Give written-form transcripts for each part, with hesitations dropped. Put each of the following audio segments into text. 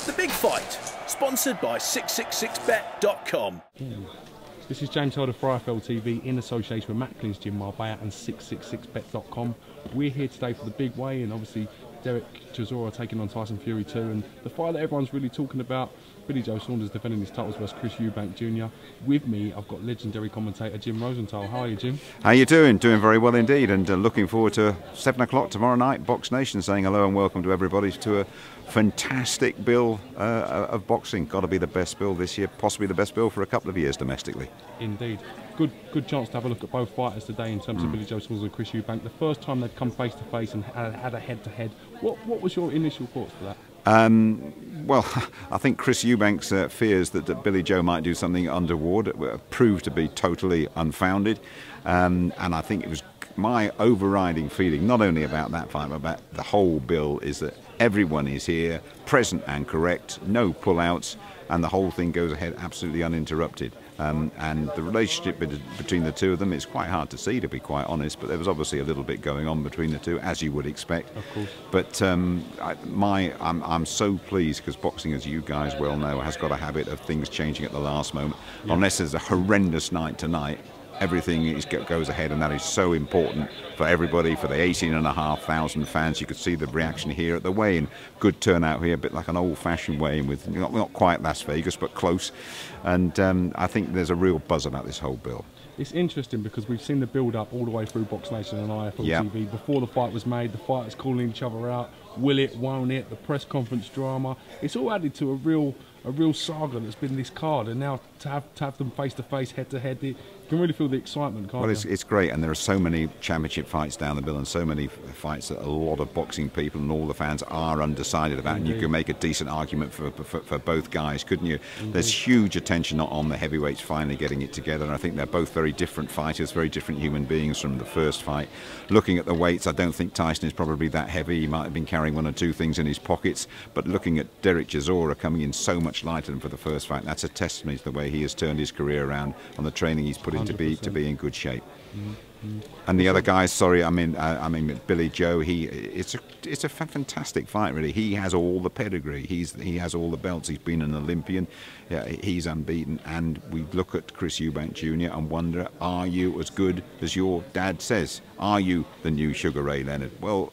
The Big Fight, sponsored by 666bet.com. This is James Holder for IFL TV in association with Macklin's Gym Marbella and 666bet.com. We're here today for the big weigh, and obviously Derek Chisora taking on Tyson Fury 2, and the fight that everyone's really talking about, Billy Joe Saunders defending his titles versus Chris Eubank Jr. With me, I've got legendary commentator Jim Rosenthal. How are you, Jim? How you doing? Doing very well indeed, and looking forward to 7 o'clock tomorrow night, Box Nation, saying hello and welcome to everybody to a fantastic bill of boxing. Got to be the best bill this year, possibly the best bill for a couple of years domestically. Indeed. Good chance to have a look at both fighters today in terms of Billy Joe Saunders and Chris Eubank. The first time they've come face to face and had a head-to-head. What was your initial thoughts for that? Well, I think Chris Eubank's fears that Billy Joe might do something untoward proved to be totally unfounded, and I think it was my overriding feeling, not only about that fight but about the whole bill, is that everyone is here, present and correct, no pullouts, and the whole thing goes ahead absolutely uninterrupted. And the relationship between the two of them is quite hard to see, to be quite honest, but there was obviously a little bit going on between the two, as you would expect. Of course. But I'm so pleased, because boxing, as you guys well know, has got a habit of things changing at the last moment. Yeah. Unless there's a horrendous night tonight, everything goes ahead, and that is so important for everybody, for the 18,500 fans. You could see the reaction here at the weigh-in. Good turnout here, a bit like an old-fashioned weigh-in, with not quite Las Vegas, but close. And I think there's a real buzz about this whole bill. It's interesting because we've seen the build-up all the way through Box Nation and IFL TV. Before the fight was made, the fighters calling each other out. Will it, won't it? The press conference drama. It's all added to a real saga that's been this card, and now to have them face to face, head to head, you can really feel the excitement, can't you? Well, it's great, and there are so many championship fights down the bill, and so many fights that a lot of boxing people and all the fans are undecided about. Indeed. And you can make a decent argument for both guys, couldn't you? Indeed. There's huge attention on the heavyweights finally getting it together, and I think they're both very different fighters, very different human beings from the first fight. Looking at the weights, I don't think Tyson is probably that heavy. He might have been carrying one or two things in his pockets, but looking at Derek Chisora coming in so much lighter than for the first fight, that's a testimony to the way he has turned his career around, on the training he's put in to be in good shape. And the other guys, sorry, I mean Billy Joe. It's a fantastic fight, really. He has all the pedigree. He has all the belts. He's been an Olympian. Yeah, he's unbeaten. And we look at Chris Eubank Jr. and wonder: are you as good as your dad says? Are you the new Sugar Ray Leonard? Well,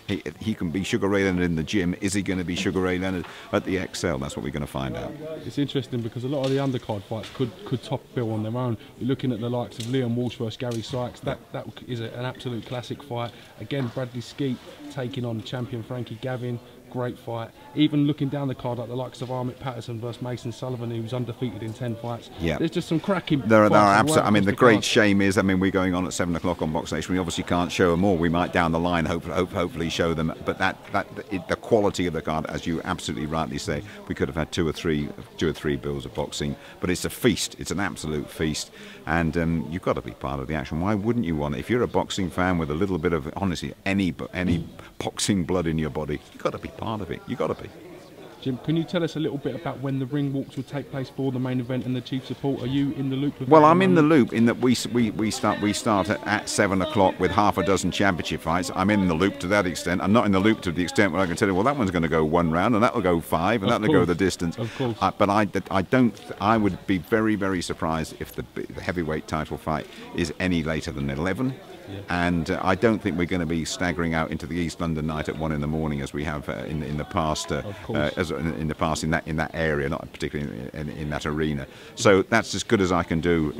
he can be Sugar Ray Leonard in the gym. Is he going to be Sugar Ray Leonard at the XL? That's what we're going to find out. It's interesting because a lot of the undercard fights could top Bill on their own. You're looking at the likes of Liam Walsh versus Gary Sykes. That is an absolute classic fight. Again, Bradley Skeet taking on champion Frankie Gavin. Great fight. Even looking down the card, like the likes of Armit Patterson versus Mason Sullivan, who's undefeated in 10 fights. Yeah, there's just some cracking. There are absolutely. I mean, the great shame is, we're going on at 7 o'clock on Box Nation. We obviously can't show them all. We might down the line hopefully show them. But the quality of the card, as you absolutely rightly say, we could have had two or three bills of boxing. But it's a feast. It's an absolute feast, and you've got to be part of the action. Why wouldn't you want it? If you're a boxing fan with a little bit of, honestly, any boxing blood in your body, you've got to be part of it. You've got to be. Jim, can you tell us a little bit about when the ring walks will take place for the main event and the chief support? Are you in the loop with that? Well, I'm in the loop in that we start at 7 o'clock with half a dozen championship fights. I'm in the loop to that extent. I'm not in the loop to the extent where I can tell you, well, that one's going to go 1 round and that'll go 5 and that'll go the distance. Of course. But I would be very, very surprised if the heavyweight title fight is any later than 11. Yeah. And I don't think we're going to be staggering out into the East London night at 1 in the morning as we have in the past. In that area, not particularly in that arena. So that's as good as I can do,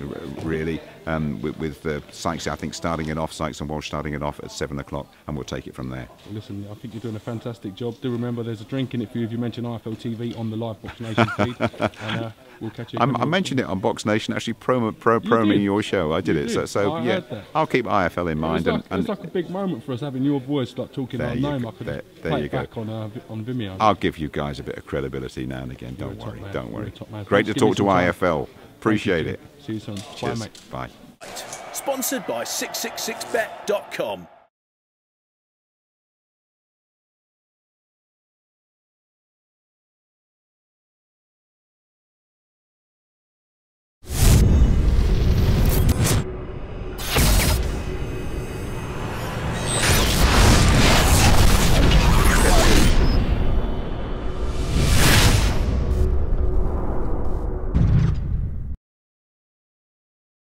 really. With Sykes, I think Sykes and Walsh starting it off at 7 o'clock, and we'll take it from there. Listen, I think you're doing a fantastic job. Do remember, there's a drink in it for you if you mention IFL TV on the live Box Nation feed. And, we'll catch you. I mentioned it on Box Nation, actually proming your show. I did it. So yeah, I'll keep IFL in mind. It's like a big moment for us having your voice like talking our name. I could play it back on Vimeo. I'll give you guys a bit of credibility now and again. Don't worry. Great to talk to IFL. Appreciate it. See you soon. Cheers. Bye, mate. Bye. Sponsored by 666bet.com.